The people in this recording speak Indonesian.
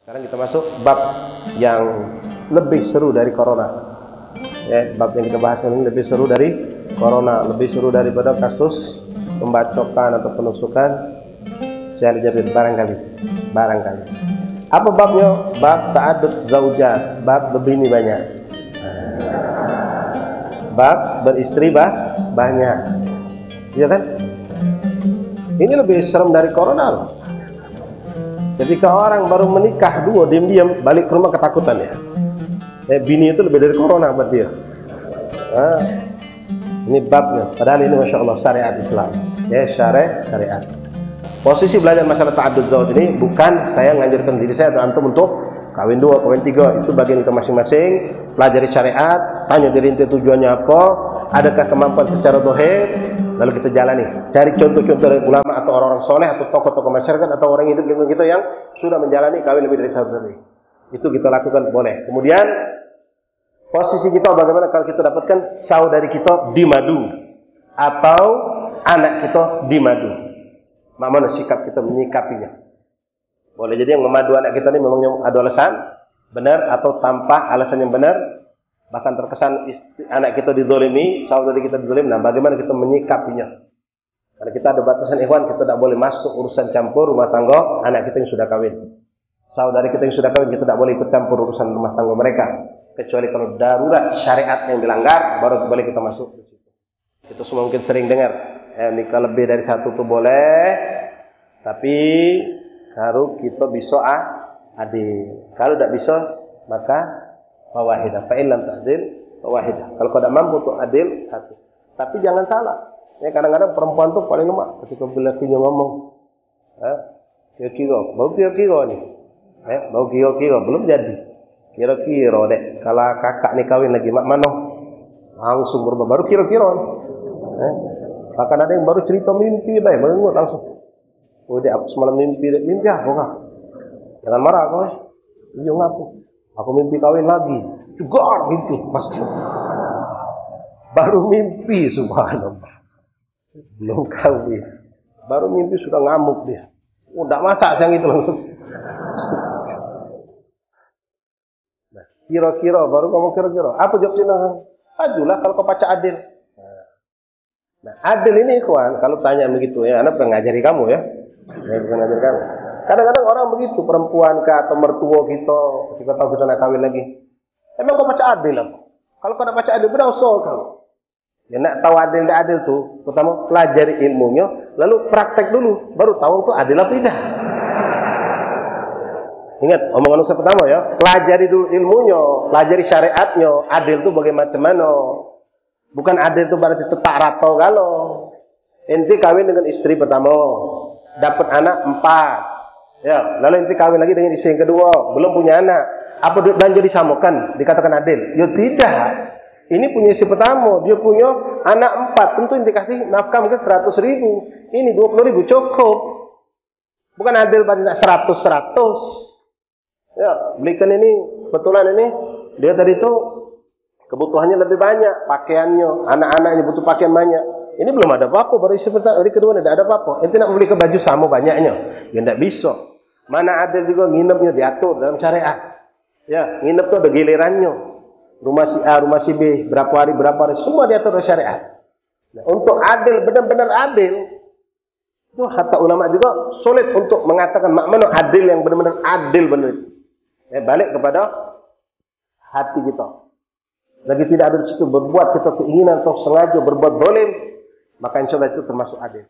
Sekarang kita masuk bab yang lebih seru dari corona. Ya, bab yang kita bahas ini lebih seru dari corona, lebih seru daripada kasus pembacokan atau penusukan Syekh Jabir barangkali. Apa babnya? Bab ta'addud zaujat, bab berbini banyak. Bab beristri banyak. Iya kan? Ini lebih serem dari corona loh. Ketika orang baru menikah dua diam-diam balik ke rumah ketakutan ya. Bini itu lebih dari corona buat dia. Ini babnya. Padahal ini masya Allah syariat Islam. Ya syariat. Posisi belajar masalah ta'addud zauj ini bukan saya ngajarkan diri saya atau antum untuk kawin dua, kawin tiga. Itu bagian kita masing-masing. Pelajari syariat. Tanya diri inti tujuannya apa. Adakah kemampuan secara dohir? Lalu kita jalani. Cari contoh-contoh dari ulama atau orang-orang soleh atau tokoh-tokoh masyarakat atau orang hidup kita yang sudah menjalani kawin lebih dari satu kali. Itu kita lakukan boleh. Kemudian posisi kita bagaimana kalau kita dapatkan saudari kita di madu atau anak kita di madu. Bagaimana sikap kita menyikapinya? Boleh jadi yang memadu anak kita ini memang ada alasan benar atau tanpa alasan yang benar. Bahkan terkesan anak kita dizalimi, saudari kita dizalimi. Nah, bagaimana kita menyikapinya? Karena kita ada batasan ikhwan, kita tidak boleh masuk urusan campur rumah tangga anak kita yang sudah kawin. Saudari kita yang sudah kawin, kita tidak boleh ikut campur urusan rumah tangga mereka. Kecuali kalau darurat syariat yang dilanggar, baru boleh kita masuk ke situ. Kita semua mungkin sering dengar, nikah lebih dari satu itu boleh, tapi kalau kita bisa adil. Kalau tidak bisa, maka fawahidah. Fa'in lam ta'dil fawahidah. Kalau kau tidak mampu untuk adil, satu. Tapi jangan salah. Ya, kadang-kadang perempuan tuh paling lemah ketika lelakinya ngomong. Kira-kira, bau kira-kira nih. Bau kira-kira belum jadi. Kira-kira dek. Kalau kakak nih kawin lagi mak mano, langsung berubah. Baru kira-kira nih. Bahkan ada yang baru cerita mimpi, baru ingat langsung. Oh dek, aku semalam mimpi apa kak? Jangan marah kau. Iya ngaku. Aku mimpi kawin lagi. Juga mimpi. Baru mimpi, subhanallah. Belum kawin. Baru mimpi sudah ngamuk dia. Udah masak siang itu langsung. Nah, kira-kira, baru ngomong kira-kira. Apa jawabnya? Ajulah kalau kau baca adil. Nah, adil ini ikhwan, kalau tanya begitu ya, anak bukan ngajari kamu ya. Bukan ngajari kamu. Kadang-kadang orang begitu, perempuan kah atau mertua kita, ketika tahu kita nak kawin lagi. Emang kau baca adil apa? Kalau kau nak baca adil, berdosa kau. Ya nak tahu adil dan adil tuh, pertama pelajari ilmunya, lalu praktek dulu, baru tahu tuh adil apa tidak. Ingat omongan saya pertama ya, pelajari dulu ilmunya, pelajari syariatnya, adil tuh bagaimana. Bukan adil tuh berarti tetak ratau kalau. Enti kawin dengan istri pertama, dapat anak 4. Ya, lalu nanti kawin lagi dengan istri yang kedua, belum punya anak. Apa belanja disamakan? Dikatakan adil? Ya tidak. Ini punya istri pertama, dia punya anak 4. Tentu nanti kasih nafkah mungkin 100.000. Ini 20.000 cukup. Bukan adil pada 100. Ya, belikan ini, kebetulan ini dia tadi itu kebutuhannya lebih banyak, pakaiannya, anak-anaknya butuh pakaian banyak. Ini belum ada apa-apa, baru istri pertama, hari kedua tidak ada apa-apa. Ente nak beli ke baju sama banyaknya, ya tidak bisa. Mana ada juga nginepnya diatur dalam syariat. Ya, nginep tuh ada gilirannya. Rumah si A, rumah si B, berapa hari, semua diatur dalam syariat. Nah, untuk adil, benar-benar adil, itu kata ulama juga sulit untuk mengatakan mana adil yang benar-benar adil benar. Ya, balik kepada hati kita. Lagi tidak ada di situ berbuat kita keinginan atau sengaja berbuat zalim, maka insya Allah itu termasuk adil.